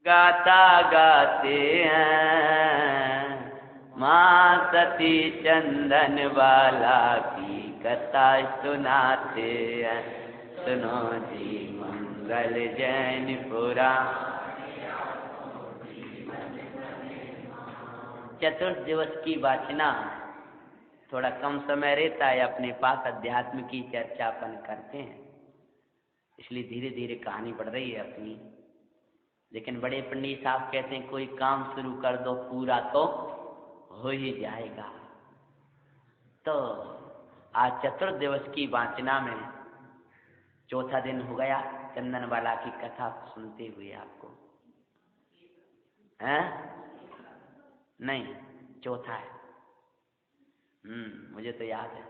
गाता गाते हैं माँ सती चंदन वाला की कथा सुनाते हैं। सुनो जी मंगल जैन पुराण। चतुर्थ दिवस की वाचना थोड़ा कम समय रहता है, अपने पास अध्यात्म की चर्चा अपन करते हैं, इसलिए धीरे धीरे कहानी बढ़ रही है अपनी। लेकिन बड़े पंडित साहब कहते हैं कोई काम शुरू कर दो पूरा तो हो ही जाएगा। तो आज चतुर्थ दिवस की वाचना में चौथा दिन हो गया चंदनवाला की कथा सुनते हुए आपको, हैं? नहीं, चौथा है। मुझे तो याद है।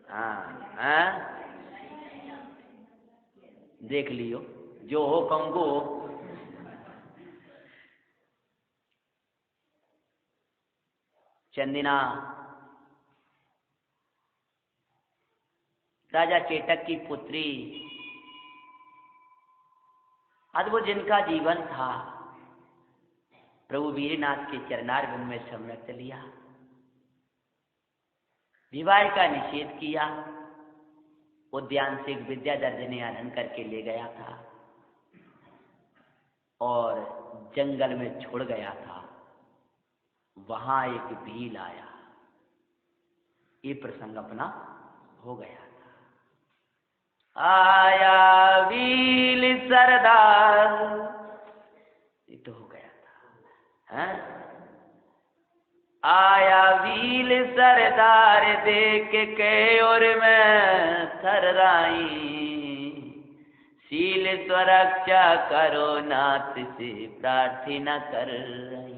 हाँ हाँ, देख लियो जो हो कहूँगो। चंदिना राजा चेतक की पुत्री, अद्भुत जिनका जीवन था, प्रभु वीरनाथ के चरणारविंद में समर्पित लिया, विवाह का निषेध किया, उद्यान से एक विद्याधर ने हरण करके ले गया था और जंगल में छोड़ गया था। वहां एक भील आया, ये प्रसंग अपना हो गया था। आया भील सरदार, ये तो हो गया था, हैं? आया भील सरदार देख के और मैं थर्राई, शील स्वरक्षा करो नाथ से प्रार्थना कर रही।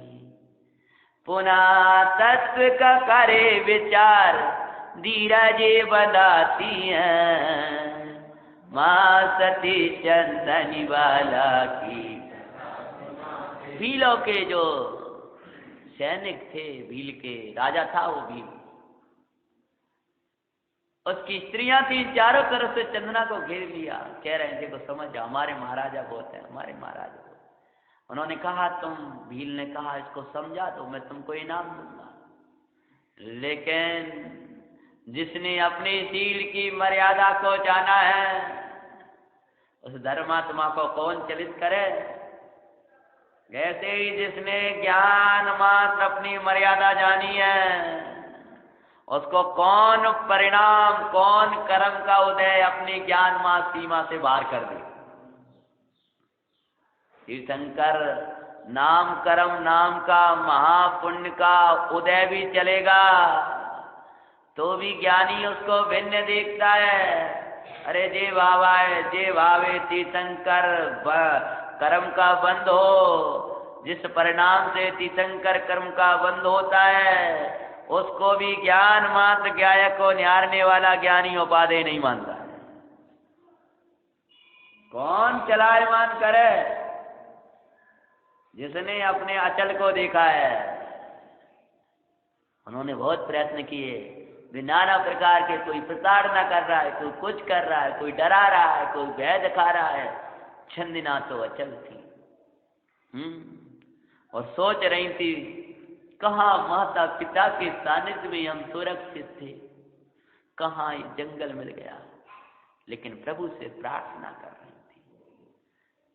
पुनः तत्व का करे विचार धीरजे बताती है, माँ सती चंदन वाला की। भीलों के जो सैनिक थे, भील के राजा था वो भील, उसकी स्त्रियां थी, चारों तरफ से चंदना को घेर लिया, कह रहे थे को समझ जाओ हमारे महाराजा बहुत है, हमारे महाराजा बहुत। उन्होंने कहा तुम, भील ने कहा इसको समझा दो, मैं तुमको इनाम दूंगा, लेकिन जिसने अपनी शील की मर्यादा को जाना है उस धर्मात्मा को कौन चलित करे। वैसे ही जिसने ज्ञान मात्र अपनी मर्यादा जानी है उसको कौन परिणाम, कौन कर्म का उदय अपनी ज्ञान मात्र सीमा से बाहर कर दे। तीर्थंकर नाम कर्म नाम का महापुण्य का उदय भी चलेगा तो भी ज्ञानी उसको भिन्न देखता है। अरे जे भावा है, जे भावे तीर्थंकर कर्म का बंध हो, जिस परिणाम से तीर्थंकर कर्म का बंध होता है उसको भी ज्ञान मात्र ज्ञाय को निहारने वाला ज्ञानी उपाधि नहीं मानता। कौन चलायमान करे? जिसने अपने अचल को देखा है। उन्होंने बहुत प्रयत्न किए, वे नाना प्रकार के, कोई प्रताड़ना कर रहा है, कोई कुछ कर रहा है, कोई डरा रहा है, कोई भय दिखा रहा है। चंदिना तो अचल थी और सोच रही थी कहाँ माता पिता के सानिध्य में हम सुरक्षित थे, कहाँ ये जंगल मिल गया, लेकिन प्रभु से प्रार्थना कर रही थी।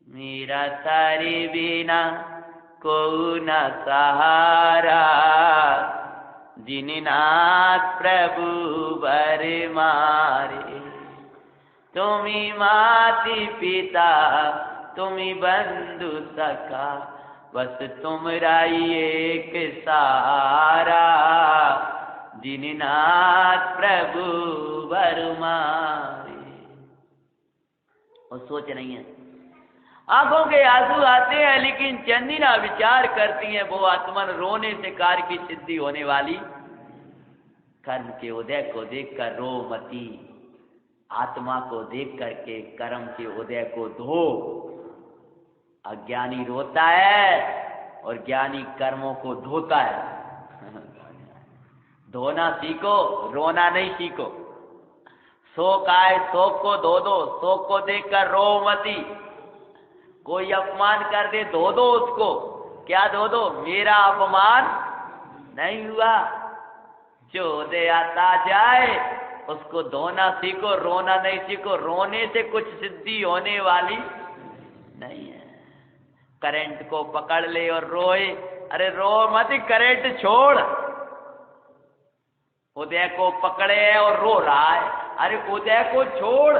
मेरा तारे बिना को न सहारा, जिननाथ प्रभु बर मारे। तुम्ही माती पिता, तुम्ही बंधु सखा, बस तुमरा एक सहारा, जिननाथ प्रभु बर मारे। और सोच रही है, आंखों के आंसू आते हैं, लेकिन चंदिना विचार करती हैं वो आत्मन रोने से कार्य की सिद्धि होने वाली। कर्म के उदय को देखकर रो मती, आत्मा को देख करके कर्म के उदय को धो। अज्ञानी रोता है और ज्ञानी कर्मों को धोता है। धोना सीखो, रोना नहीं सीखो। शोक आए शोक को धो दो, शोक को देखकर रो मती। कोई अपमान कर दे धो दो उसको। क्या धो दो? मेरा अपमान नहीं हुआ। जो उदय आता जाए उसको धोना सीखो, रोना नहीं सीखो। रोने से कुछ सिद्धि होने वाली नहीं है। करंट को पकड़ ले और रोए, अरे रो मत, करंट छोड़। उदय को पकड़े और रो रहा है, अरे उदय को छोड़,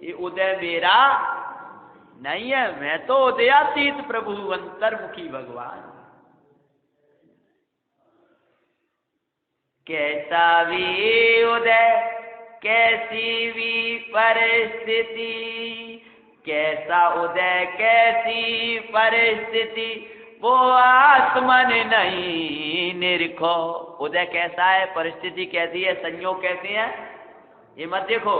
ये उदय मेरा नहीं है, मैं तो उदयातीत प्रभु अंतर्मुखी भगवान। कैसा भी उदय कैसी भी परिस्थिति, कैसा उदय कैसी परिस्थिति, वो आत्मन नहीं निरखो। उदय कैसा है, परिस्थिति कैसी है, संयोग कैसे है, ये मत देखो।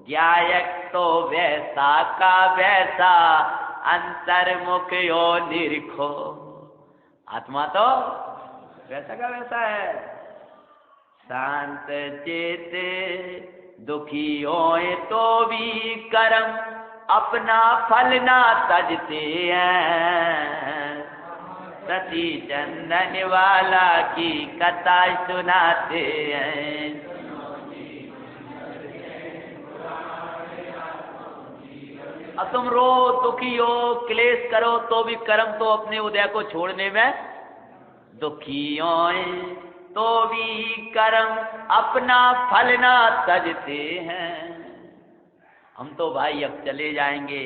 ज्ञायक तो वैसा का वैसा अंतर्मुख यो निरखो। आत्मा तो वैसा का वैसा है। शांत चित दुखी होए तो भी कर्म अपना फल ना तजते हैं। सती चंदन वाला की कथा सुनाते हैं। अब तुम रो, दुखी हो, क्लेश करो तो भी कर्म तो अपने उदय को छोड़ने में दुखी हो, तो भी कर्म अपना फल ना तजते हैं। हम तो भाई अब चले जाएंगे,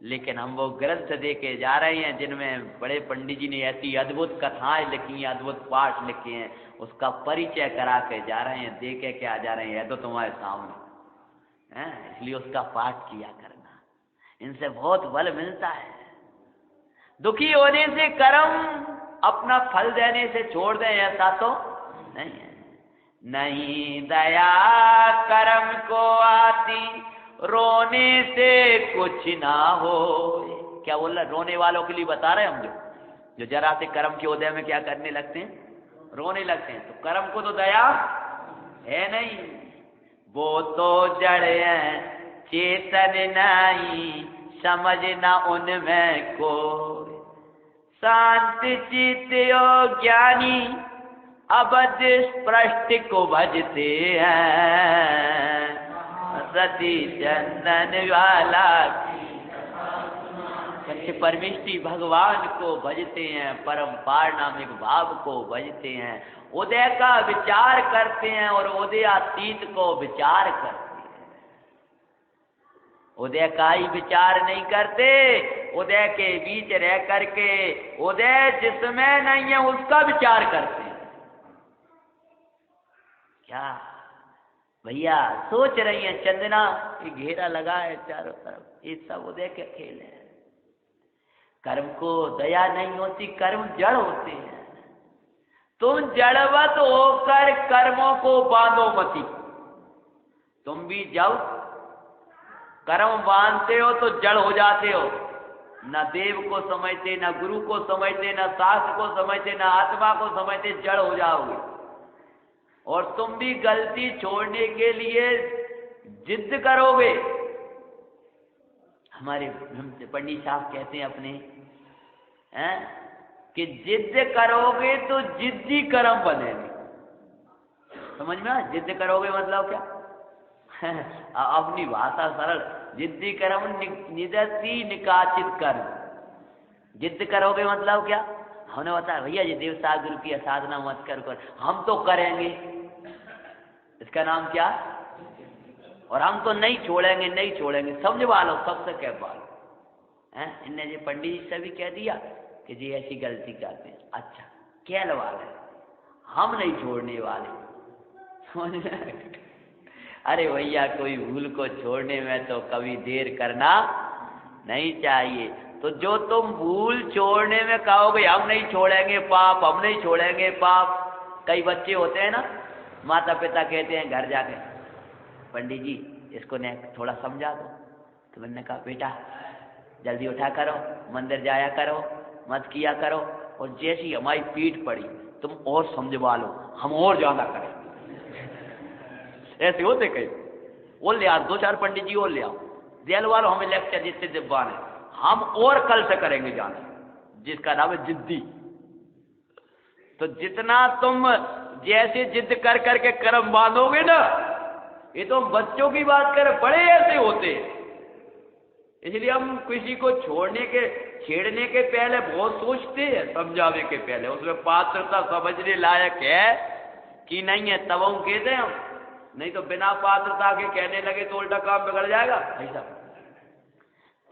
लेकिन हम वो ग्रंथ देके जा रहे हैं जिनमें बड़े पंडित जी ने ऐसी अद्भुत कथाएं लिखी हैं, अद्भुत पाठ लिखे हैं, उसका परिचय करा के जा रहे हैं, दे के आ जा रहे हैं, तो तुम्हारे सामने है। इसलिए उसका पाठ किया करना, इनसे बहुत बल मिलता है। दुखी होने से कर्म अपना फल देने से छोड़ दें, ऐसा तो नहीं है। नहीं दया कर्म को आती, रोने से कुछ ना हो। क्या बोल रहा? रोने वालों के लिए बता रहे हम, जो जरा से कर्म के उदय में क्या करने लगते हैं, रोने लगते हैं। तो कर्म को तो दया है नहीं, वो तो जड़ है चेतन नहीं, समझना उनमें को। शांत चित्त ज्ञानी अबध स्पृष्ट को भजते हैं। सती चंदन वाला सच्चे परमेष्टि भगवान को भजते हैं, परम पारनामिक भाव को भजते हैं, उदय का विचार करते हैं और उदयातीत को विचार करते हैं। उदय का ही विचार नहीं करते, उदय के बीच रह करके उदय जिसमें नहीं है उसका विचार करते हैं। क्या भैया सोच रही है चंदना, ये घेरा लगा है चारों तरफ, ये सब उदय के खेल है। कर्म को दया नहीं होती, कर्म जड़ होते हैं। तुम जड़वत होकर कर्मों को बांधो मती। तुम भी जाओ कर्म बांधते हो तो जड़ हो जाते हो, न देव को समझते, न गुरु को समझते, न शास्त्र को समझते, न आत्मा को समझते, जड़ हो जाओगे। और तुम भी गलती छोड़ने के लिए जिद करोगे। हमारे पंडित साहब कहते हैं अपने हैं कि जिद करोगे तो जिद्दी कर्म बनेंगे। समझ में आया? जिद करोगे मतलब क्या? अपनी भाषा सरल, जिद्दी कर्म निदति निकाचित कर्म। जिद करोगे मतलब क्या? हमने बताया भैया ये देव सागर की साधना मत कर, हम तो करेंगे, इसका नाम क्या? और हम तो नहीं छोड़ेंगे, नहीं छोड़ेंगे। समझवा लो, सबसे कह पालो हैं। इनने जी पंडित जी से भी कह दिया कि जी ऐसी गलती करते हैं। अच्छा कहने वाले, हम नहीं छोड़ने वाले। समझ में? अरे भैया कोई भूल को छोड़ने में तो कभी देर करना नहीं चाहिए। तो जो तुम भूल छोड़ने में कहोगे हम नहीं छोड़ेंगे पाप, हम नहीं छोड़ेंगे पाप। कई बच्चे होते हैं ना, माता पिता कहते हैं घर जाके पंडित जी इसको ने थोड़ा समझा दो। तो मैंने कहा बेटा जल्दी उठा करो, मंदिर जाया करो, मत किया करो। और जैसी हमारी पीठ पड़ी तुम और समझवा लो, हम और ज्यादा करें। ऐसे होते कई। वो ले आओ, 2-4 पंडित जी और ले आओ, दिलवा लो हमें लेक्चर जितने दिवान है, हम और कल से करेंगे जाना, जिसका नाम है जिद्दी। तो जितना तुम जैसे जिद कर करके कर्म बांधोगे ना, ये तो हम बच्चों की बात करें, बड़े ऐसे होते। इसलिए हम किसी को छेड़ने के पहले बहुत सोचते हैं, समझाने के पहले उसमें पात्रता समझने लायक है कि नहीं है, तब हम कहते हैं हम। नहीं तो बिना पात्रता के कहने लगे तो उल्टा काम बिगड़ जाएगा। ऐसा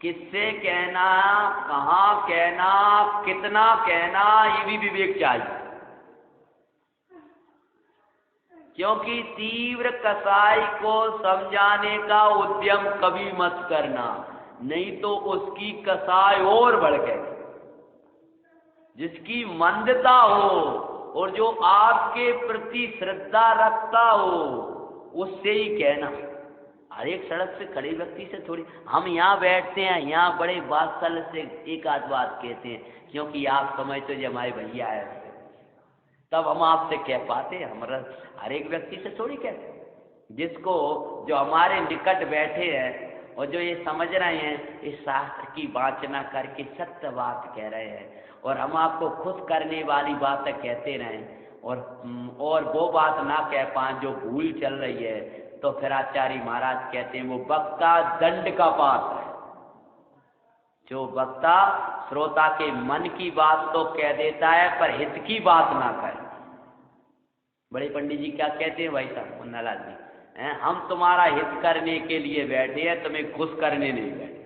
किससे कहना, कहाँ कहना, कितना कहना, ये भी विवेक चाहिए। क्योंकि तीव्र कसाई को समझाने का उद्यम कभी मत करना, नहीं तो उसकी कसाई और भड़केगी। जिसकी मंदता हो और जो आपके प्रति श्रद्धा रखता हो, उससे ही कहना। हर एक सड़क से खड़े व्यक्ति से थोड़ी, हम यहाँ बैठते हैं, यहाँ बड़े वात्सल्य से एक आध बात कहते हैं, क्योंकि आप समझते हो जो हमारे भैया है, तब हम आपसे कह पाते हैं। हमारा हर एक व्यक्ति से थोड़ी कहते, जिसको जो हमारे निकट बैठे हैं और जो ये समझ रहे हैं, इस शास्त्र की वाचना करके सत्य बात कह रहे हैं, और हम आपको खुश करने वाली बातें कहते रहें, और वो बात ना कह पाए जो भूल चल रही है, तो फिर आचार्य महाराज कहते हैं वो वक्ता दंड का पात्र है। जो वक्ता श्रोता के मन की बात तो कह देता है, पर हित की बात ना करे। बड़े पंडित जी क्या कहते हैं भाई साहब मुन्नालाल जी, हम तुम्हारा हित करने के लिए बैठे हैं, तुम्हें खुश करने नहीं बैठे।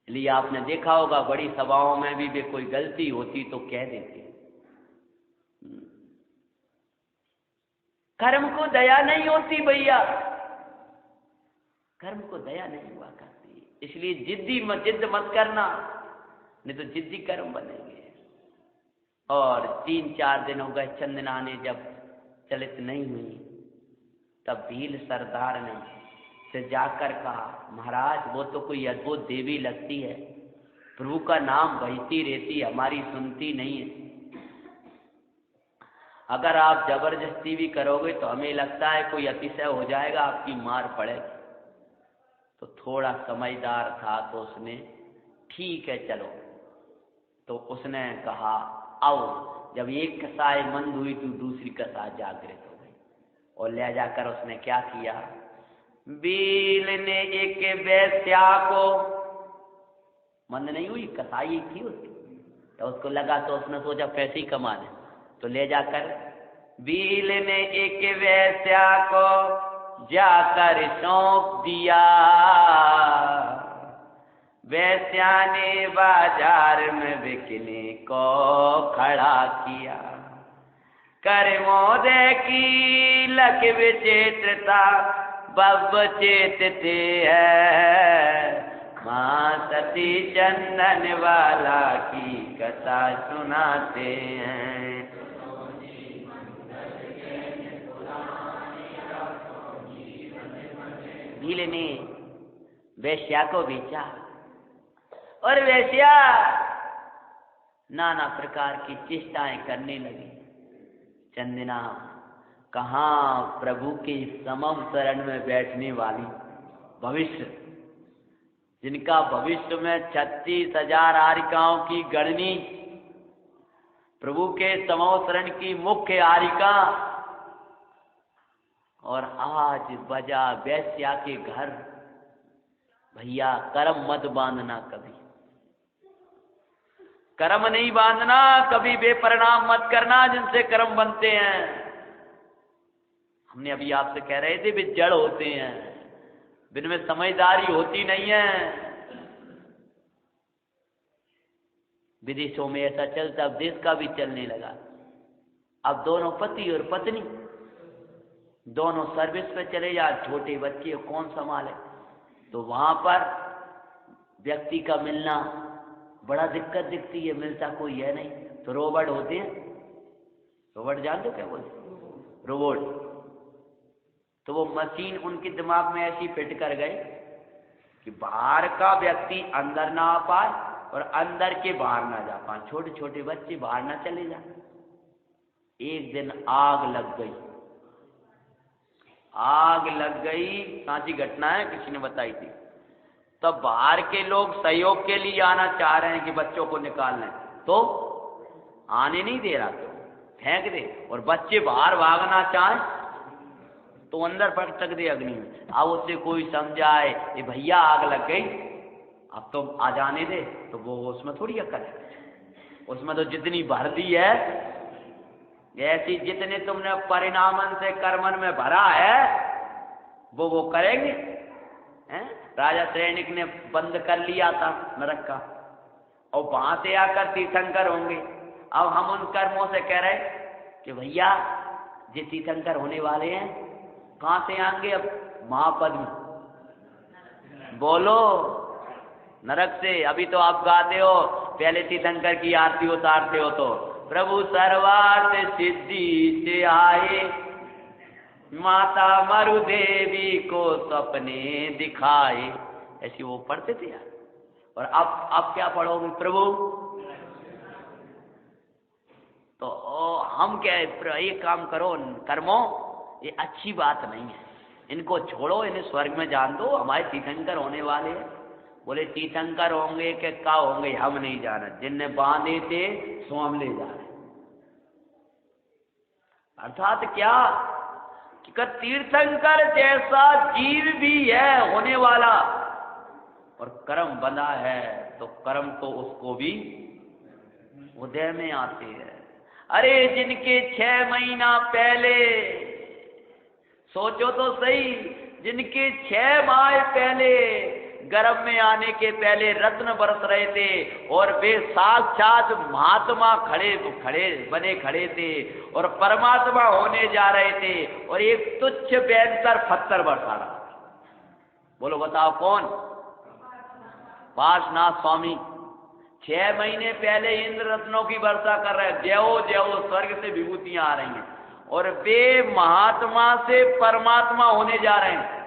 इसलिए आपने देखा होगा बड़ी सभाओं में भी कोई गलती होती तो कह देते। कर्म को दया नहीं होती भैया, कर्म को दया नहीं हुआ करती। इसलिए जिद मत करना, नहीं तो जिद्दी कर्म बनेंगे। और 3-4 दिन हो गए चंदनाने जब चलित नहीं हुई, तब भील सरदार ने से जाकर कहा, महाराज वो तो कोई अद्भुत देवी लगती है, प्रभु का नाम बहती रहती, हमारी सुनती नहीं है। अगर आप जबरदस्ती भी करोगे तो हमें लगता है कोई अतिशय हो जाएगा, आपकी मार पड़ेगी। तो थोड़ा समझदार था तो उसने ठीक है चलो, तो उसने कहा आओ। जब एक कसाई मंद हुई तो दूसरी कसाई जागृत हो गई, और ले जाकर उसने क्या किया, भील ने एक वेश्या को, मंद नहीं हुई, कसाई थी उसकी, तो उसको लगा, तो उसने सोचा पैसे ही कमा ले, तो ले जाकर भील ने एक वेश्या को जाकर सौंप दिया। वेश्या ने बाजार में बिकने को खड़ा किया, कर्मों की लख विचित्रता बब चेतते है, माँ सती चंदन वाला की कथा सुनाते हैं। भील ने वेश्या को बेचा, और वेश्या नाना प्रकार की चेष्टाएं करने लगी। चंदना कहाँ प्रभु के समम शरण में बैठने वाली, भविष्य जिनका भविष्य में 36,000 आरिकाओं की गणनी, प्रभु के समम शरण की मुख्य आरिका, और आज बजा वेश्या के घर। भैया कर्म मत बांधना, कभी कर्म नहीं बांधना, कभी बेपरिणाम मत करना जिनसे कर्म बनते हैं। हमने अभी आपसे कह रहे थे वे जड़ होते हैं, जिनमें समझदारी होती नहीं है। विदेशों में ऐसा चलता, अब देश का भी चलने लगा। अब दोनों पति और पत्नी दोनों सर्विस पे चले जा, छोटे बच्चे कौन संभाले, तो वहां पर व्यक्ति का मिलना बड़ा दिक्कत दिखती है, मिलता कोई है नहीं, तो रोबोट होते हैं। रोबोट जानते हो क्या बोलते, रोबोट। तो वो मशीन उनके दिमाग में ऐसी फिट कर गई कि बाहर का व्यक्ति अंदर ना आ पाए और अंदर के बाहर ना जा पाए, छोटे छोटे बच्चे बाहर ना चले जाए। एक दिन आग लग गई, आग लग गई, सांची घटना है, किसी ने बताई थी। तब बाहर के लोग सहयोग के लिए आना चाह रहे हैं कि बच्चों को निकाल लें, तो आने नहीं दे रहा, तो फेंक दे। और बच्चे बाहर भागना चाहें तो अंदर पटक दे अग्नि में। अब उससे कोई समझाए ये भैया आग लग गई, अब तो आ जाने दे, तो वो उसमें थोड़ी अक्ल है। उसमें तो जितनी भर दी है, ऐसी जितने तुमने परिणामन से कर्मन में भरा है वो करेंगे हैं? राजा सैनिक ने बंद कर लिया था नरक का, और वहां से आकर तीर्थंकर होंगे। अब हम उन कर्मों से कह रहे कि भैया ये तीर्थंकर होने वाले हैं, कहां से आएंगे? अब महापद में, बोलो नरक से। अभी तो आप गाते हो, पहले तीर्थंकर की आरती उतारते हो तो प्रभु सर्वार्थ सिद्धि से आए, माता मरु देवी को सपने दिखाए, ऐसी वो पढ़ते थे यार। और अब क्या पढ़ोगे? प्रभु। तो हम क्या, एक काम करो, कर्मों ये अच्छी बात नहीं है, इनको छोड़ो, इन्हें स्वर्ग में जान दो, हमारे तीर्थंकर होने वाले हैं। बोले तीर्थंकर होंगे कि क्या होंगे हम नहीं जाना, जिनने बांधे थे सो हम ले जा रहे। अर्थात क्या कि तीर्थंकर जैसा जीव भी है होने वाला, और कर्म बंधा है तो कर्म तो उसको भी उदय में आते हैं। अरे जिनके 6 महीना पहले, सोचो तो सही, जिनके 6 माह पहले गर्भ में आने के पहले रत्न बरस रहे थे, और वे साक्षात महात्मा खड़े थे और परमात्मा होने जा रहे थे, और एक तुच्छ बैंकर पत्थर बरसा रहा। बोलो बताओ कौन? पार्श्वनाथ स्वामी 6 महीने पहले इंद्र रत्नों की वर्षा कर रहे हैं, जय स्वर्ग से विभूतियां आ रही हैं, और वे महात्मा से परमात्मा होने जा रहे हैं,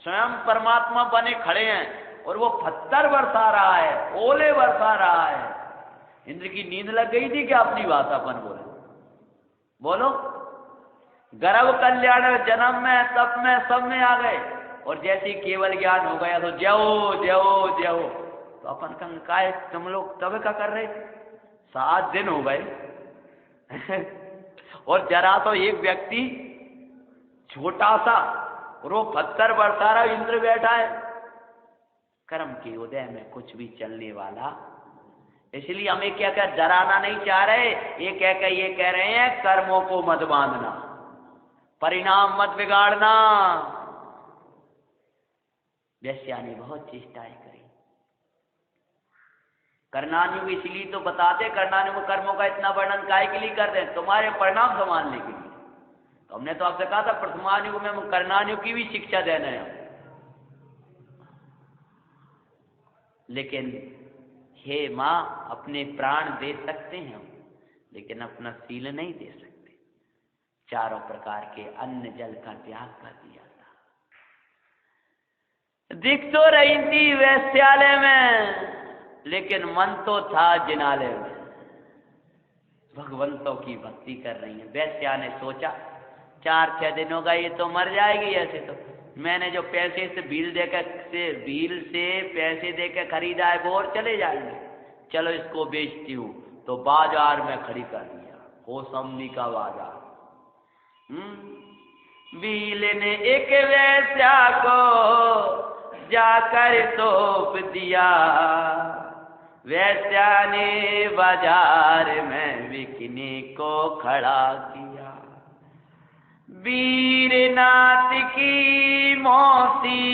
स्वयं परमात्मा बने खड़े हैं, और वो पत्थर बरसा रहा है, ओले बरसा रहा है। इंद्र की नींद लग गई थी क्या? अपनी भाषापन बोले, बोलो। गर्भ कल्याण जन्म में, तप में, सब में आ गए, और जैसे केवल ज्ञान हो गया तो जय हो। तो अपन कंकाय तुम लोग तब क्या कर रहे? 7 दिन हो गए और जरा तो एक व्यक्ति छोटा सा, और वो पत्थर बरसा रहा, इंद्र बैठा है। कर्म के उदय में कुछ भी चलने वाला, इसलिए हमें क्या डराना नहीं चाह रहे, ये कह रहे हैं कर्मों को मत बांधना, परिणाम मत बिगाड़ना। वैश्या ने बहुत चेष्टाएं करी। कर्णानुग इसलिए तो बताते, कर्णानुग कर्मों का इतना वर्णन काहे के लिए करते हैं? तुम्हारे परिणाम संभालने के लिए। तो हमने तो आपसे कहा था प्रथमानुग में कर्णानुग की भी शिक्षा देना है। लेकिन हे मां, अपने प्राण दे सकते हैं लेकिन अपना सील नहीं दे सकते। चारों प्रकार के अन्न जल का त्याग कर दिया था। दिख तो रही थी वैश्यालय में, लेकिन मन तो था जिनालय में। भगवंतों की भक्ति कर रही है। वैश्या ने सोचा 4-6 दिन होगा, ये तो मर जाएगी। ऐसे तो मैंने जो पैसे से भील से पैसे देकर खरीदा है वो और चले जाएंगे, चलो इसको बेचती हूँ। तो बाजार में खड़ी कर दिया, कौसंबी का बाजार। भील ने एक वैश्या को जाकर तोप दिया, वैश्या ने बाजार में बिकने को खड़ा किया। वीरनाथ की मौसी,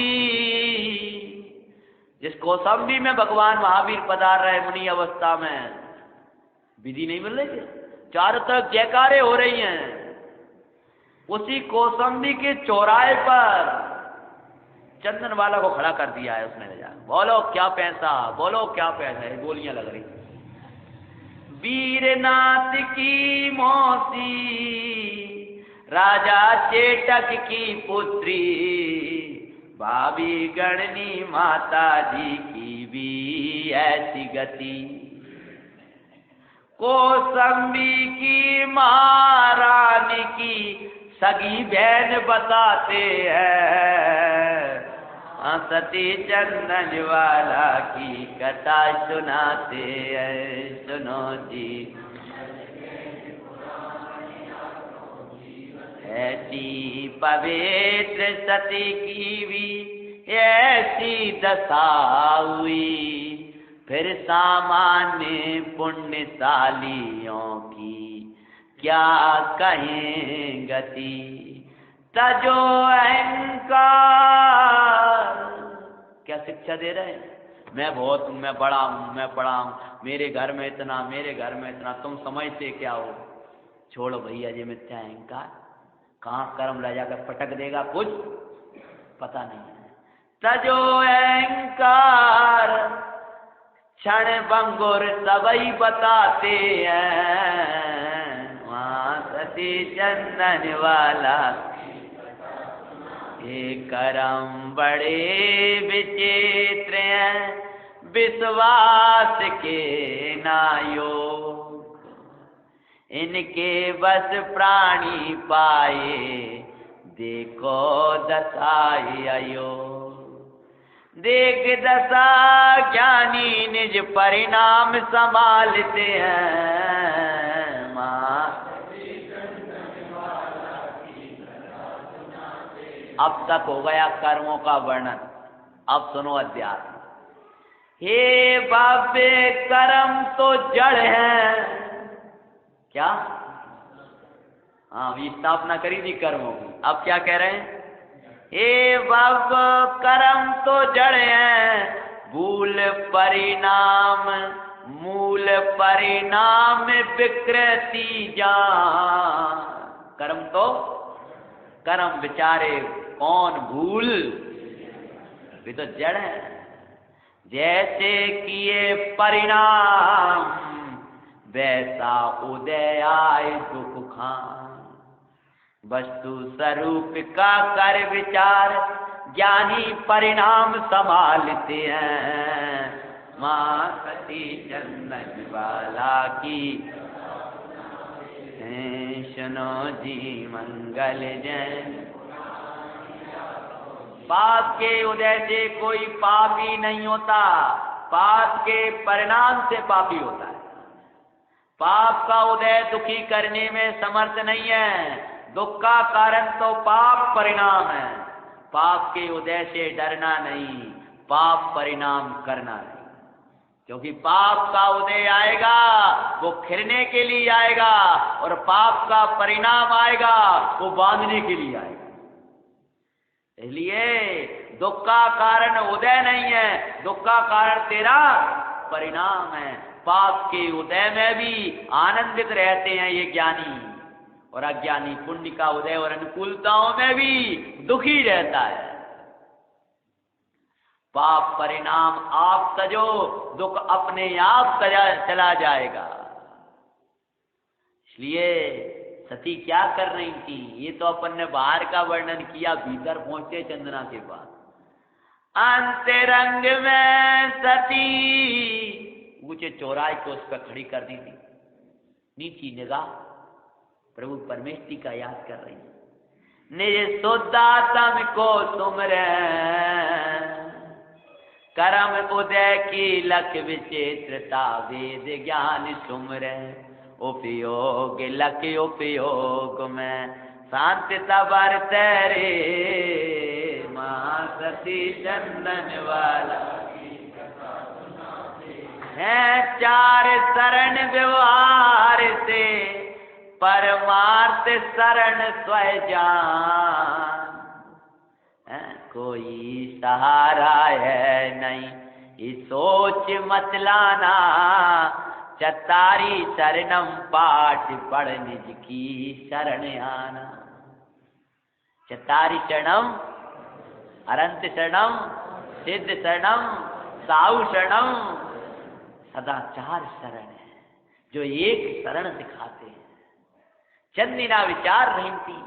जिस कौसंबी में भगवान महावीर पधार रहे मुनि अवस्था में, विधि नहीं मिल रही है, चारों तरफ जयकारे हो रही हैं। उसी कौसंबी के चौराहे पर चंदन वाला को खड़ा कर दिया है उसने। बोलो क्या पैसा, बोलो क्या पैसा है, गोलियां लग रही। वीरनाथ की मौसी, राजा चेटक की पुत्री, भाभी गणनी माता जी की भी ऐसी गति। कौसंबी की महारानी की सगी बहन बताते हैं, सती चंदन वाला की कथा सुनाते हैं, सुनो जी। ऐसी पवित्र सती की भी ऐसी दशा हुई, फिर सामान्य पुण्यशालियों की क्या कहें गति। तजो अहंकार, क्या शिक्षा दे रहे हैं? मैं बहुत हूं, मैं बड़ा हूं, मैं बड़ा हूं, मेरे घर में इतना, मेरे घर में इतना, तुम समझते क्या हो? छोड़ो भैया जी मिथ्या अहंकार, कहाँ कर्म ले जाकर पटक देगा कुछ पता नहीं है। तजो अहंकार क्षण भंगुर सबई बताते हैं, वहाँ सती चंदन वाला ये कर्म बड़े विचित्र हैं, विश्वास के नायोग, इनके बस प्राणी पाए, देखो दशाई अयोग। देख दशा ज्ञानी निज परिणाम संभालते हैं, माँ। अब तक हो गया कर्मों का वर्णन, अब सुनो अध्यात्म। हे बाबे कर्म तो जड़ है, क्या? हाँ, अभी स्थापना करी थी कर्मों की, अब क्या कह रहे हैं? हे बाबा कर्म तो जड़ है, भूल परिणाम मूल परिणाम विकृति जान। कर्म तो कर्म विचारे कौन भूल, भी तो जड़ है। जैसे किए परिणाम वैसा उदय आए दुख खान, वस्तु स्वरूप का कर विचार ज्ञानी परिणाम संभालते हैं, माँ सती चंदन वाला की सुनो जी मंगल जैन। पाप के उदय से कोई पापी नहीं होता, पाप के परिणाम से पापी होता है। पाप का उदय दुखी करने में समर्थ नहीं है, दुख का कारण तो पाप परिणाम है। पाप के उदय से डरना नहीं, पाप परिणाम करना नहीं, क्योंकि पाप का उदय आएगा वो खिलने के लिए आएगा, और पाप का परिणाम आएगा वो बांधने के लिए आएगा। इसलिए दुख का कारण उदय नहीं है, दुख का कारण तेरा परिणाम है। पाप के उदय में भी आनंदित रहते हैं ये ज्ञानी, और अज्ञानी पुण्य का उदय और अनुकूलताओं में भी दुखी रहता है। पाप परिणाम आप सजो, दुख अपने आप चला जाएगा। इसलिए सती क्या कर रही थी? ये तो अपन ने बाहर का वर्णन किया, भीतर पहुंचे चंदना के बाद। अंतरंग में सती ऊंचे चौराहे को उस पर खड़ी कर दी थी, नीची निगाह प्रभु परमेश्वरी का याद कर रही है। निज शुद्धात्म को सुमरे, कर्म उदय की लख विचित्रता वेद ज्ञान सुमरे, उपयोग लख उपयोग में शांतिता बरते रे, माँ सती चंदन वाला है। चार शरण व्यवहार से परमार्थ शरण स्वय जान, कोई सहारा है नहीं ये सोच मत लाना, चतारी शरणम पाठ पढ़ निज की शरण आना। चतारी शरणम, अनंत शरणम, सिद्ध शरणम, साहु शरणम, सदा चार शरण है जो एक शरण दिखाते हैं। चंदिना विचार रही थी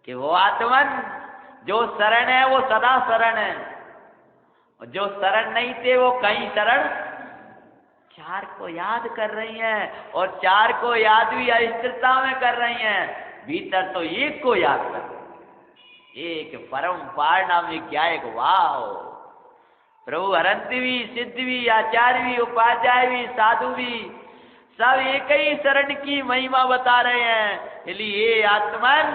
कि वो आत्मन जो शरण है वो सदा शरण है, और जो शरण नहीं थे वो कहीं शरण। चार को याद कर रही हैं, और चार को याद भी अस्थिरता में कर रही हैं, भीतर तो एक को याद कर रही हैं। एक परम पारणामी क्या एक वाह प्रभु हरंत भी सिद्ध भी आचार्य भी उपाध्याय भी साधु भी सब एक ही शरण की महिमा बता रहे हैं। इसलिए आत्मन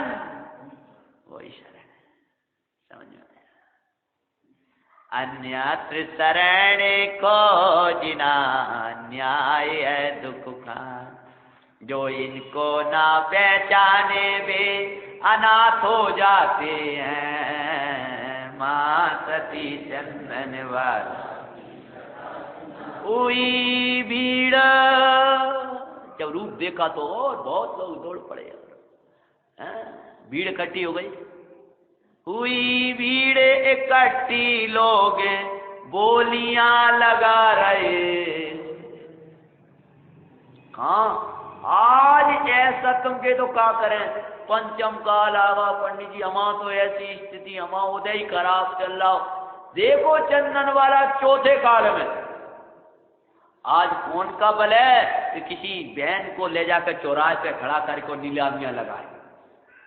वही शरण है, समझ में अन्यत्र शरण को जिना न्याय है दुख का, जो इनको ना पहचाने वे अनाथ हो जाते हैं। मां सती चंदन वाला हुई भीड़, जब रूप देखा तो और बहुत लोग दौड़ पड़े, भीड़ इकट्ठी हो गई। हुई भीड़ इकट्ठी, लोग बोलियां लगा रहे। हाँ आज ऐसा तुम के तो क्या करें, पंचम काल आवा पंडित जी, हमारा तो ऐसी स्थिति, हमारा उदय ही खराब चल रहा हो। देखो चंदन वाला चौथे काल में आज कौन का बल है कि किसी बहन को ले जाकर चौराहे पे खड़ा करके नीलामियां लगाए।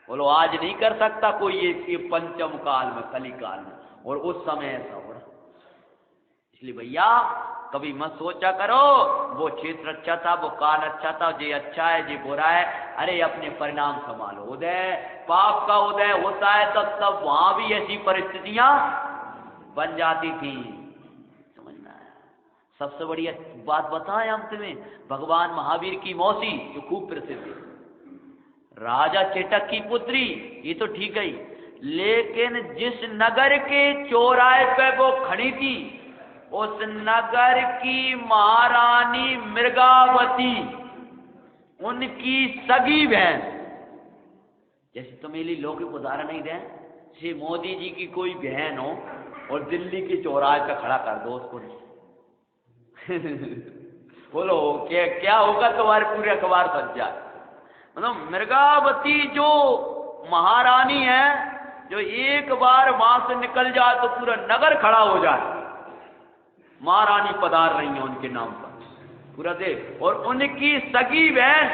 बोलो आज नहीं कर सकता कोई ये पंचम काल में, कली काल में, और उस समय ऐसा हो रहा। इसलिए भैया कभी मत सोचा करो वो क्षेत्र अच्छा था, वो काल अच्छा था, ये अच्छा है ये बुरा है। अरे अपने परिणाम संभालो। उदय पाप का उदय होता है तब वहां भी ऐसी परिस्थितियां बन जाती थी। समझना है। सबसे बढ़िया बात बताएं हम तुम्हें, भगवान महावीर की मौसी जो खूब प्रसिद्ध है, राजा चेटक की पुत्री, ये तो ठीक है, लेकिन जिस नगर के चौराहे पे वो खड़ी थी उस नगर की महारानी मृगावती, उनकी सगी बहन, जैसे तो मेरी लौकिक उदाहरण नहीं दें, जैसे मोदी जी की कोई बहन हो और दिल्ली के चौराहे पे खड़ा कर दो उसको बोलो क्या होगा, तुम्हारे पूरे अखबार सज जाए। मतलब मृगावती जो महारानी है, जो एक बार वहां से निकल जाए तो पूरा नगर खड़ा हो जाए। महारानी पधार रही है उनके नाम पर पूरा देश, और उनकी सगी बहन।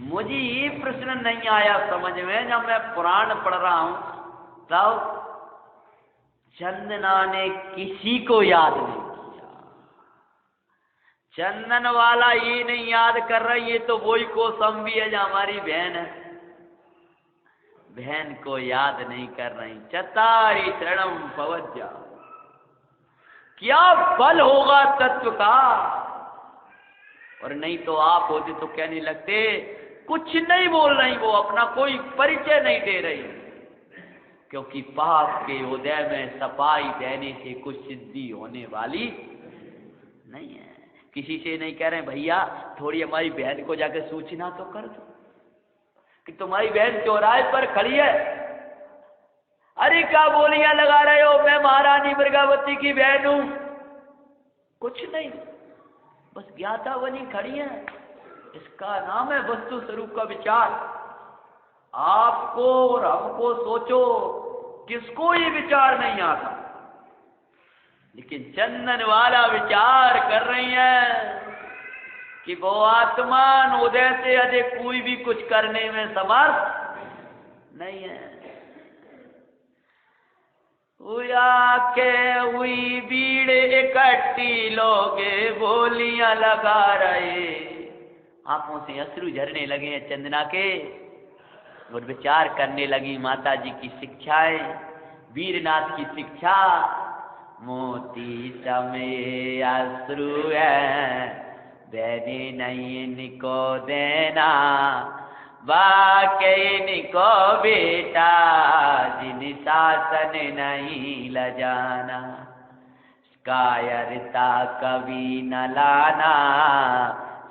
मुझे ये प्रश्न नहीं आया समझ में, जब मैं पुराण पढ़ रहा हूं तब चंदना ने किसी को याद नहीं किया। चंदन वाला ये नहीं याद कर रहा, ये तो वही कौसंबी है जो हमारी बहन है, बहन को याद नहीं कर रही। चतारी शरणम पवज्जा, क्या बल होगा तत्व का। और नहीं तो आप होते तो कहने लगते, कुछ नहीं बोल रही, वो अपना कोई परिचय नहीं दे रही, क्योंकि पाप के उदय में सफाई देने से कुछ सिद्धि होने वाली नहीं है। किसी से नहीं कह रहे भैया थोड़ी हमारी बहन को जाकर सूचना तो कर दो कि तुम्हारी बहन चौराहे पर खड़ी है। अरे क्या बोलियां लगा रहे हो, मैं महारानी मृगावती की बहन हूं। कुछ नहीं, बस ज्ञाता बनी खड़ी है। इसका नाम है वस्तु स्वरूप का विचार। आपको और हमको सोचो, किसको ये विचार नहीं आता, लेकिन चंदन वाला विचार कर रही है कि वो आत्मान उदय से अधिक कोई भी कुछ करने में समर्थ नहीं है। हुई भीड़ इकट्ठी, लोग बोलियां लगा रहे। आंखों से अश्रु झरने लगे हैं चंदना के, और विचार करने लगी माता जी की शिक्षाएं, वीरनाथ की शिक्षा। मोती समय अश्रु है, देने नहीं इनको देना, वाकई इनको बेटा जिन शासन नहीं लजाना। कायरता कभी न लाना,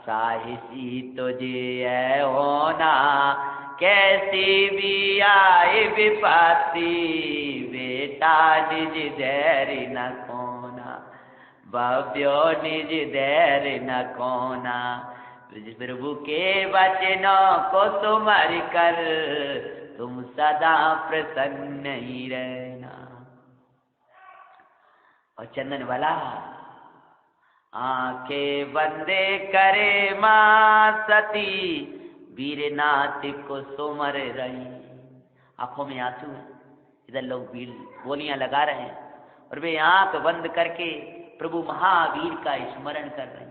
साहसी तुझे है होना। कैसी भी आए विपत्ति, बेटा निज धैर्य न खोना, भव्यो निज धैर्य न खोना। प्रभु के वचनों को सुमर कर, तुम सदा प्रसन्न ही रहना। और चंदन वाला आंखें बंदे करे मां सती, वीरनाथ को सुमर रही। आंखों में आंसू है, इधर लोग बोलियां लगा रहे हैं और वे आंख बंद करके प्रभु महावीर का स्मरण कर रहे हैं।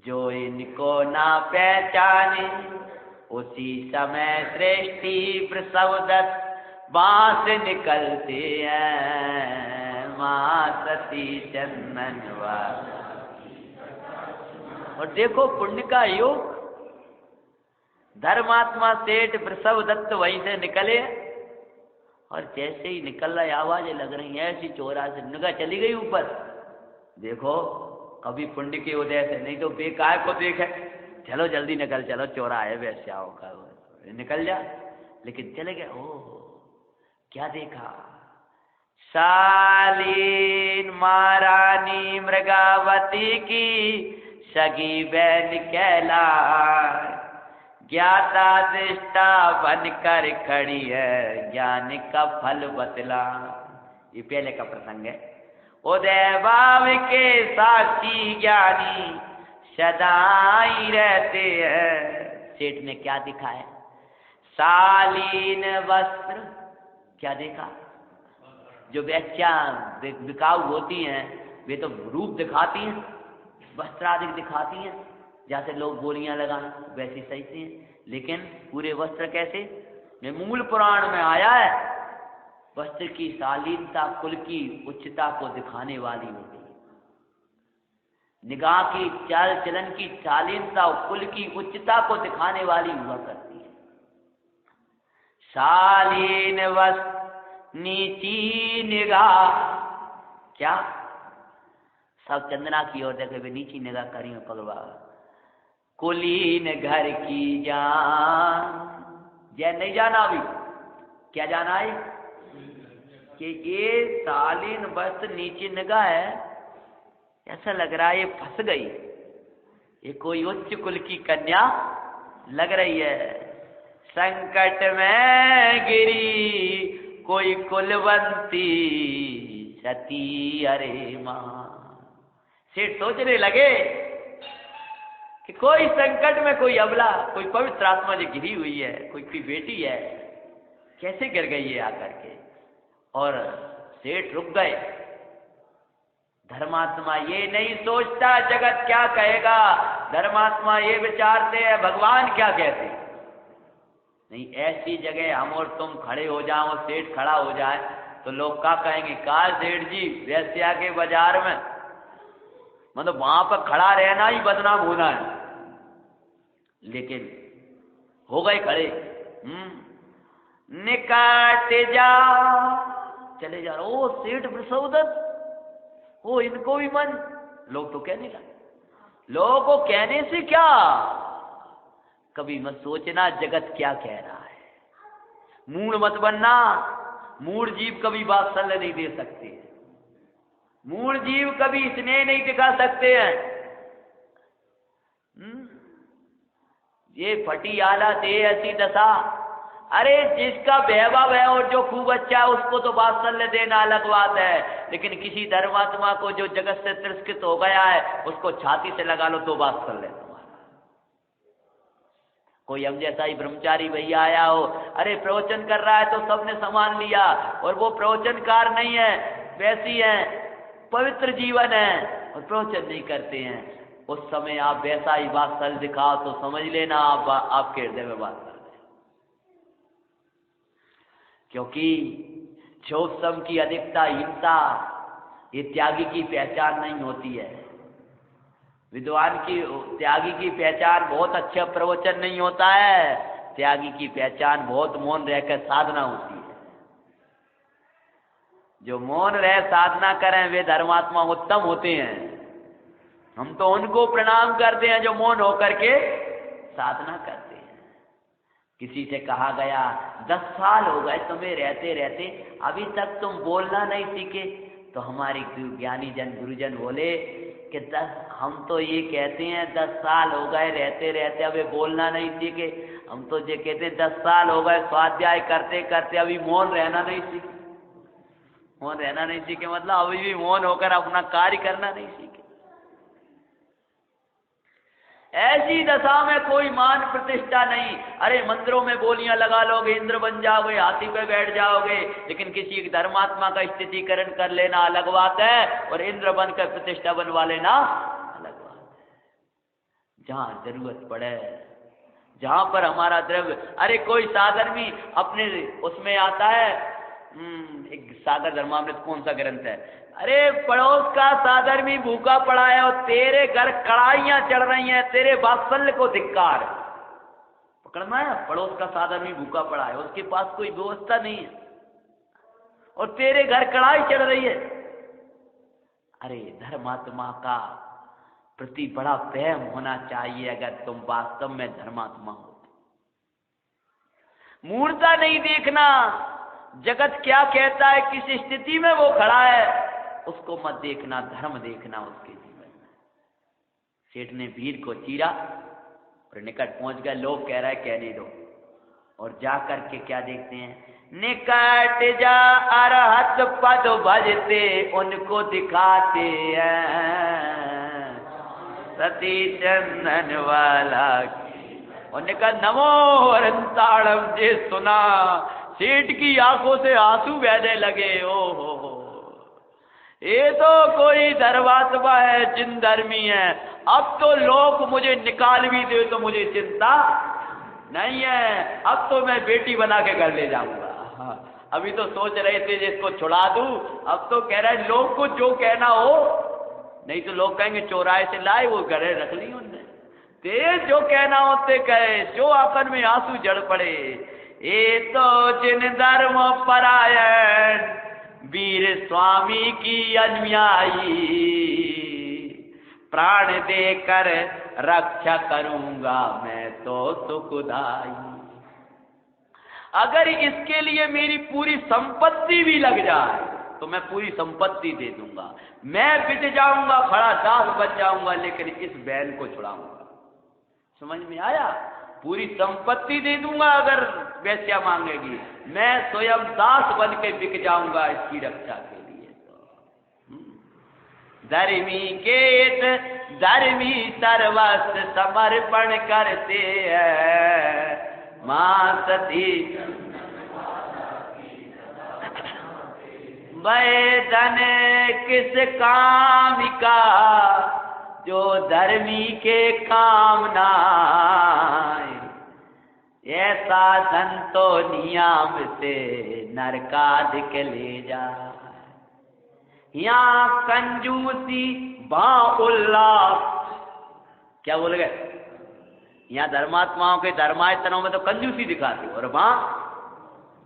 जो इनको ना पहचाने उसी समय सृष्टि प्रसवदत्त बांस निकलते हैं, मां सती चंदनवा। और देखो पुण्य का योग, धर्मात्मा सेठ वृषभदत्त वहीं से निकले और जैसे ही निकल रहा आवाजें लग रही हैं ऐसी चौरा से निगाह चली गई ऊपर। देखो कभी पुण्य के उदय से, नहीं तो बेकार को देखे चलो जल्दी निकल, चलो चौरा है वैसे आओगा, निकल जा, लेकिन चले गए। ओ क्या देखा, शालीन महारानी मृगावती की सगी बहन कहलाए, ज्ञाता दृष्टा बनकर खड़ी है, ज्ञान का फल बतला। ये पहले का प्रसंग है। उदय भाव के साक्षी ज्ञानी सदाई रहते हैं। सेठ ने क्या दिखा है, शालीन वस्त्र, क्या देखा, जो बेचा बिकाऊ होती हैं वे तो रूप दिखाती हैं, वस्त्राधिक दिखाती हैं, जैसे लोग बोलियां लगाना वैसी सही से हैं, लेकिन पूरे वस्त्र कैसे, में मूल पुराण में आया है वस्त्र की शालीनता कुल की उच्चता को दिखाने वाली होती है। निगाह की चाल चलन की शालीनता कुल की उच्चता को दिखाने वाली हुआ करती है। शालीन वस्त्र नीची निगाह, क्या सब चंदना की ओर देखे, वे नीची निगाह करी पगवा। कुलीन घर की जान, जय नहीं जाना अभी, क्या जाना है कि ये शालीन वस्त्र नीची निगाह है, ऐसा लग रहा है ये फंस गई, ये कोई उच्च कुल की कन्या लग रही है। संकट में गिरी कोई कुलवंती सती, अरे मां। सेठ सोचने लगे कि कोई संकट में कोई अबला, कोई पवित्र आत्मा जो गिरी हुई है, कोई बेटी है, कैसे गिर गई है आकर के। और सेठ रुक गए। धर्मात्मा ये नहीं सोचता जगत क्या कहेगा, धर्मात्मा ये विचारते हैं भगवान क्या कहते हैं। नहीं, ऐसी जगह हम और तुम खड़े हो जाओ, सेठ खड़ा हो जाए तो लोग क्या कहेंगे, काश सेठ जी वैश्या के बाजार में, मतलब वहां पर खड़ा रहना ही बदनाम होना है, लेकिन हो गए खड़े। निकाट जा, चले जा रहे, ओ सेठ वृषभदत्त, ओ इनको भी मन, लोग तो कहने लगे। लोगों को कहने से क्या, कभी मत सोचना जगत क्या कह रहा है, मूड मत बनना। मूड जीव कभी वात्सल्य नहीं दे सकते, मूड जीव कभी स्नेह नहीं दिखा सकते हैं। ये फटी आला दे ऐसी दशा, अरे जिसका वैभव है और जो खूब अच्छा है उसको तो वात्सल्य देना अलग बात है, लेकिन किसी धर्मात्मा को जो जगत से तिरस्कृत हो गया है उसको छाती से लगा लो तो वात्सल्य तुम्हारा। कोई हम जैसा ही ब्रह्मचारी भैया आया हो, अरे प्रवचन कर रहा है तो सबने सम्मान लिया, और वो प्रवचनकार नहीं है, वैसी है, पवित्र जीवन है और प्रवचन नहीं करते हैं, उस समय आप वैसा ही वात्सल्य दिखाओ तो समझ लेना आपके हृदय में वात्सल्य है। क्योंकि क्षोभसम की अधिकता हीनता ये त्यागी की पहचान नहीं होती है। विद्वान की, त्यागी की पहचान बहुत अच्छा प्रवचन नहीं होता है, त्यागी की पहचान बहुत मौन रहकर साधना होती है। जो मौन रह साधना करें वे धर्मात्मा उत्तम होते हैं। हम तो उनको प्रणाम करते हैं जो मौन होकर के साधना करते हैं। किसी से कहा गया 10 साल हो गए तुम्हें रहते रहते, अभी तक तुम बोलना नहीं सीखे, तो हमारे ज्ञानी जन गुरुजन बोले कि 10, हम तो ये कहते हैं 10 साल हो गए रहते रहते अभी बोलना नहीं सीखे, हम तो ये कहते हैं 10 साल हो गए स्वाध्याय करते करते अभी मौन रहना नहीं सीखे। मौन रहना नहीं सीखे मतलब अभी भी मौन होकर अपना कार्य करना नहीं सीखे। ऐसी दशा में कोई मान प्रतिष्ठा नहीं। अरे मंदिरों में बोलियां लगा लोगे, इंद्र बन जाओगे, हाथी पे बैठ जाओगे, लेकिन किसी एक धर्मात्मा का स्थितिकरण कर लेना अलग बात है, और इंद्र बनकर प्रतिष्ठा बनवा लेना अलग बात है। जहां जरूरत पड़े, जहां पर हमारा द्रव्य, अरे कोई साधन भी अपने उसमें आता है, एक सागर धर्मामृत कौन सा ग्रंथ है, अरे पड़ोस का साधर्मी भूखा पड़ा है और तेरे घर कड़ाइयां चढ़ रही हैं, तेरे वात्सल्य को धिक्कार। पकड़ना है, पड़ोस का साधर्मी भूखा पड़ा है, उसके पास कोई व्यवस्था नहीं है और तेरे घर कड़ाई चढ़ रही है। अरे धर्मात्मा का प्रति बड़ा प्रेम होना चाहिए अगर तुम वास्तव में धर्मात्मा हो। मूर्ता नहीं देखना, जगत क्या कहता है, किस स्थिति में वो खड़ा है, उसको मत देखना, धर्म देखना उसके जीवन में। सेठ ने भीड़ को चीरा और निकट पहुंच गया, लोग कह रहा है कहने दो, और जा करके क्या देखते हैं, निकट जा अरहत पद भजते उनको दिखाते हैं, सती चंदन वाला उन्होंने कहा नमो अरंताड़म। जे सुना सेठ की आंखों से आंसू बहने लगे। ओ हो, ये तो कोई धर्मात्मा है, जिन धर्मी है। अब तो लोग मुझे निकाल भी दे तो मुझे चिंता नहीं है, अब तो मैं बेटी बना के घर ले जाऊंगा। अभी तो सोच रहे थे जिसको छुड़ा दूं, अब तो कह रहे लोग को जो कहना हो, नहीं तो लोग कहेंगे चौराहे से लाए, वो घरे रख ली उनने। ते जो कहना होते कहे, जो आपन में आंसू जड़ पड़े। ये तो जिन धर्म परायण वीर स्वामी की अनुयायी, प्राण देकर रक्षा करूंगा मैं तो सुखदाई। अगर इसके लिए मेरी पूरी संपत्ति भी लग जाए तो मैं पूरी संपत्ति दे दूंगा, मैं बिट जाऊंगा, खड़ा दास बच जाऊंगा, लेकिन इस बहन को छुड़ाऊंगा। समझ में आया? पूरी संपत्ति दे दूंगा अगर वैश्या मांगेगी, मैं स्वयं दास बन के बिक जाऊंगा इसकी रक्षा के लिए। तो धर्मी केत धर्मी सर्वस्व समर्पण करते हैं, मां सती वेदन किस काम का जो धर्मी के काम ना आए, ऐसा धन तो नियम से नरकाधिक ले जाए। यहाँ कंजूसी बाउल्लाह, क्या बोल गए? यहाँ धर्मात्माओं के धर्मायतनों में तो कंजूसी दिखाते, और वहां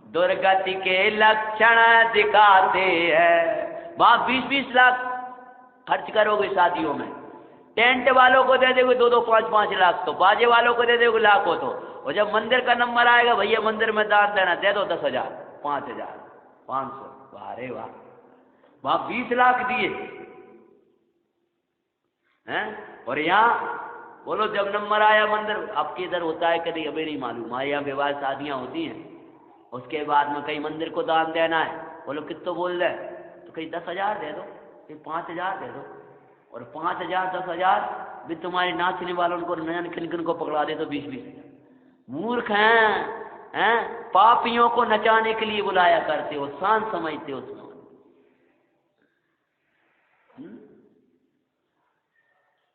दुर्गति के लक्षण दिखाते हैं। वहां 20-20 लाख खर्च करोगे शादियों में, टेंट वालों को दे दोगे 2-2, 5-5 लाख, तो बाजे वालों को दे दोगे लाखों। तो और जब मंदिर का नंबर आएगा, भैया मंदिर में दान देना, दे दो 10,000, 5,000, 500। वाह वाह, वहां 20 लाख दिए हैं। और यहाँ बोलो जब नंबर आया मंदिर, आपके इधर होता है कभी? अभी नहीं मालूम। हमारे यहाँ विवाह शादियां होती हैं, उसके बाद में कहीं मंदिर को दान देना है, बोलो कितना बोल रहे, तो कहीं 10,000 दे दो, कहीं 5,000 दे दो, और 5,000 10,000 भी तुम्हारे नाचने वालों को, नयन खिलखिन को पकड़ा दे तो 20-20। मूर्ख हैं, पापियों को नचाने के लिए बुलाया करते हो, शान समझते हो उसमें।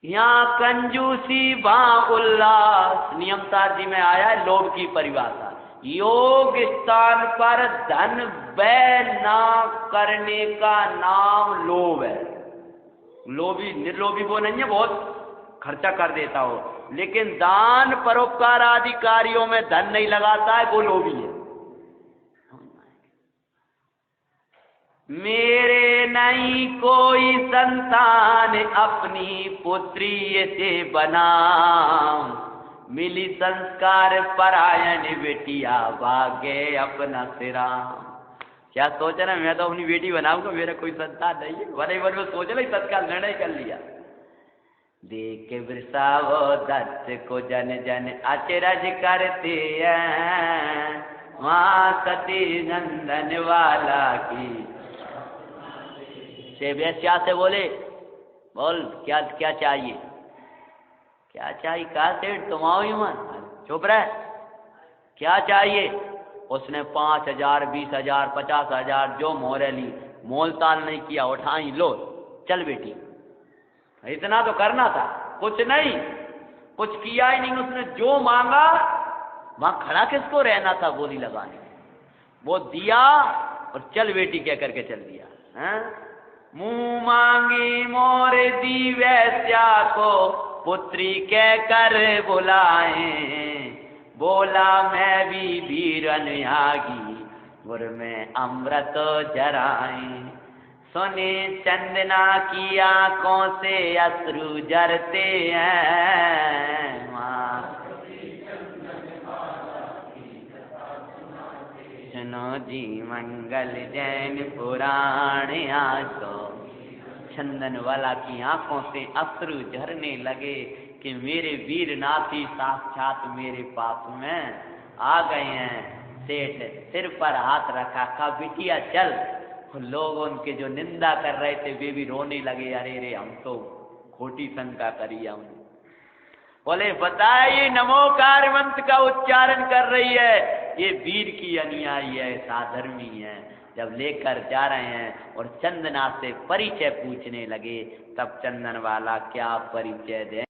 यहाँ कंजूसी वहां उल्लास। नियमतार जी में आया है लोभ की परिभाषा, योग स्थान पर धन व्यय ना करने का नाम लोभ है। लोभी निर्लोभी वो नहीं है, बहुत खर्चा कर देता हो, लेकिन दान परोपकार आदि कार्यों में धन नहीं लगाता है, वो लोभी है। मेरे नहीं कोई संतान अपनी पुत्री से बना, मिली संस्कार परायण बेटिया भागे अपना सिरा। क्या सोच रहे, मैं तो अपनी बेटी बनाऊंगा, मेरा कोई संतान नहीं है। बड़े वन में सोच रहे, तत्काल निर्णय कर लिया। देख वृषावो दत्त को जन जन अचरज करते हैं, मां सती नंदन वाला की। से वेश्या से बोले, बोल क्या क्या चाहिए? क्या चाहिए? कहा सेठ तुम आओ ही मत, चुप रह, क्या चाहिए? उसने 5,000, 20,000, 50,000 जो मोहरे ली, मोल ताल नहीं किया, उठाई, लो चल बेटी। इतना तो करना था, कुछ नहीं, कुछ किया ही नहीं। उसने जो मांगा वहां खड़ा किसको रहना था बोली लगाने, वो दिया और चल बेटी कह करके चल दिया। मुंह मांगी मोर दी वैश्या को पुत्री कह कर बुलाए, बोला मैं भी वीर अनुयागी गुर में अमृत जराए। सुने चंदना की आंखों से अश्रु जरते हैं, सुनो जी मंगल जैन पुराण आसो। चंदन वाला की आंखों से अश्रु झरने लगे कि मेरे वीर नाथी साक्षात मेरे पास में आ गए हैं। सेठ सिर पर हाथ रखा, कहा बिटिया चल। लोग उनके जो निंदा कर रहे थे वे भी रोने लगे, अरे रे हम तो खोटी शंका करी हम। बोले बताए ये नमोकार मंत्र का उच्चारण कर रही है, ये वीर की अनुयायी है, साधर्मी है। जब लेकर जा रहे हैं और चंदना से परिचय पूछने लगे, तब चंदन वाला क्या परिचय दे।